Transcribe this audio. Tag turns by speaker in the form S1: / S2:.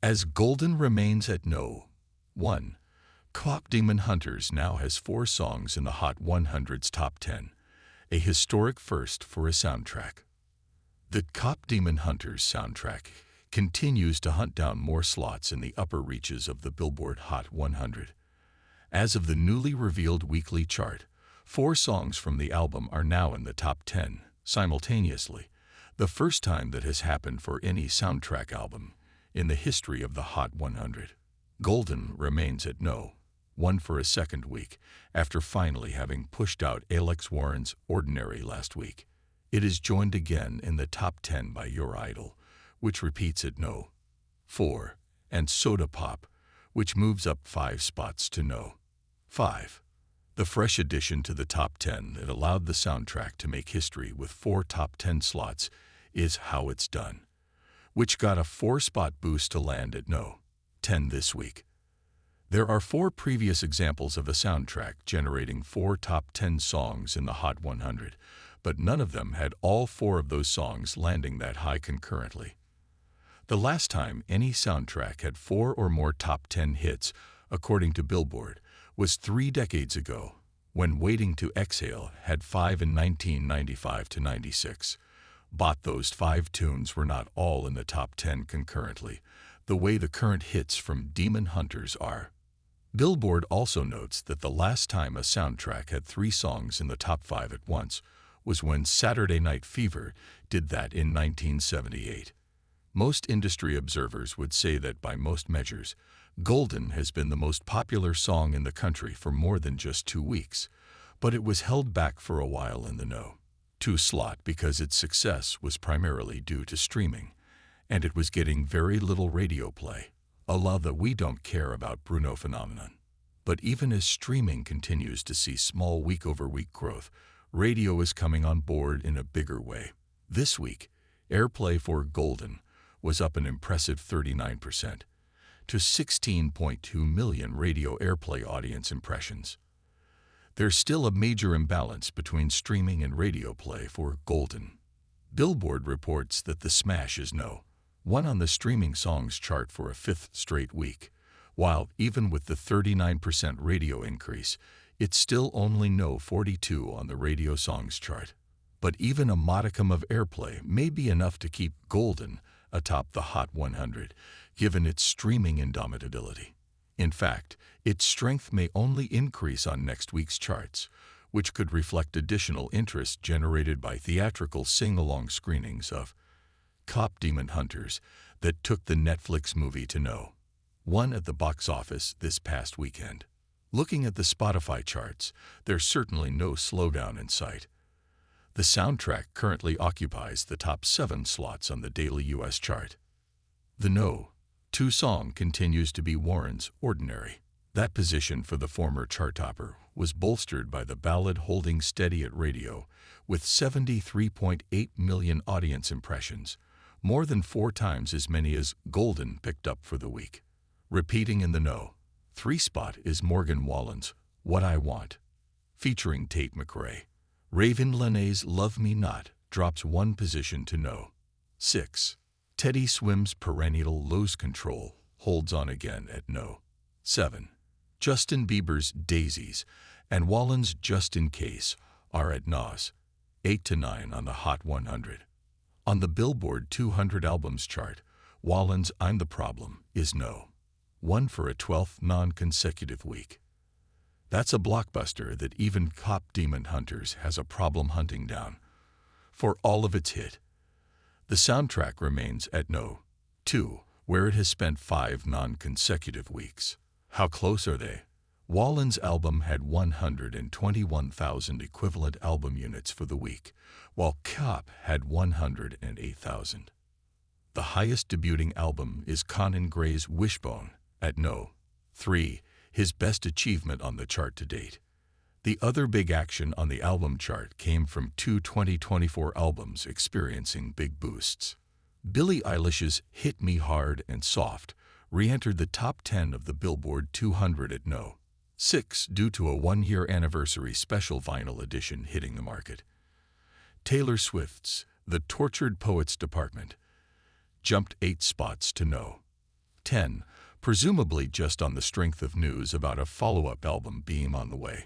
S1: As Golden remains at no. 1. KPop Demon Hunters now has 4 songs in the Hot 100's top 10, a historic first for a soundtrack. The KPop Demon Hunters soundtrack continues to hunt down more slots in the upper reaches of the Billboard Hot 100. As of the newly revealed weekly chart, 4 songs from the album are now in the top 10 simultaneously, the first time that has happened for any soundtrack album in the history of the Hot 100. Golden remains at no. 1 for a second week after finally having pushed out Alex Warren's Ordinary last week. It is joined again in the top 10 by Your Idol, which repeats at no. 4, and Soda Pop, which moves up 5 spots to no. 5. The fresh addition to the top 10 that allowed the soundtrack to make history with 4 top 10 slots is How It's Done, which got a 4-spot boost to land at no. 10 this week. There are 4 previous examples of a soundtrack generating 4 top 10 songs in the Hot 100, but none of them had all 4 of those songs landing that high concurrently. The last time any soundtrack had 4 or more top 10 hits, according to Billboard, was 3 decades ago, when Waiting to Exhale had 5 in 1995 to 96. But those 5 tunes were not all in the top 10 concurrently, the way the current hits from Demon Hunters are. Billboard also notes that the last time a soundtrack had 3 songs in the top 5 at once was when Saturday Night Fever did that in 1978. Most industry observers would say that by most measures, Golden has been the most popular song in the country for more than just 2 weeks, but it was held back for a while in the no. 2 slot because its success was primarily due to streaming, and it was getting very little radio play, a law that we don't care about Bruno phenomenon. But even as streaming continues to see small week-over-week growth, radio is coming on board in a bigger way. This week, airplay for Golden was up an impressive 39% to 16.2 million radio airplay audience impressions. There's still a major imbalance between streaming and radio play for Golden. Billboard reports that the smash is no. 1 on the streaming songs chart for a 5th straight week, while even with the 39% radio increase, it's still only no 42 on the radio songs chart. But even a modicum of airplay may be enough to keep Golden atop the Hot 100, given its streaming indomitability. In fact, its strength may only increase on next week's charts, which could reflect additional interest generated by theatrical sing-along screenings of KPop Demon Hunters that took the Netflix movie to no. 1 at the box office this past weekend. Looking at the Spotify charts, there's certainly no slowdown in sight. The soundtrack currently occupies the top 7 slots on the daily U.S. chart. The no. 2 song continues to be Warren's Ordinary. That position for the former chart topper was bolstered by the ballad holding steady at radio with 73.8 million audience impressions, more than 4 times as many as Golden picked up for the week. Repeating in the no. 3 spot is Morgan Wallen's What I Want, featuring Tate McRae. Raven Lenae's Love Me Not drops 1 position to no. 6. Teddy Swim's perennial Lose Control holds on again at no. 7. Justin Bieber's Daisies and Wallen's Just In Case are at nos. 8 to 9 on the Hot 100. On the Billboard 200 albums chart, Wallen's I'm the Problem is no. 1 for a 12th non-consecutive week. That's a blockbuster that even KPop Demon Hunters has a problem hunting down. For all of its hit, the soundtrack remains at no. 2, where it has spent 5 non-consecutive weeks. How close are they? Wallen's album had 121,000 equivalent album units for the week, while KPop had 108,000. The highest debuting album is Conan Gray's Wishbone at no. 3, his best achievement on the chart to date. The other big action on the album chart came from 2 2024 albums experiencing big boosts. Billie Eilish's Hit Me Hard and Soft re-entered the top 10 of the Billboard 200 at no. 6 due to a 1-year anniversary special vinyl edition hitting the market. Taylor Swift's The Tortured Poets Department jumped 8 spots to no. 10, presumably just on the strength of news about a follow-up album being on the way.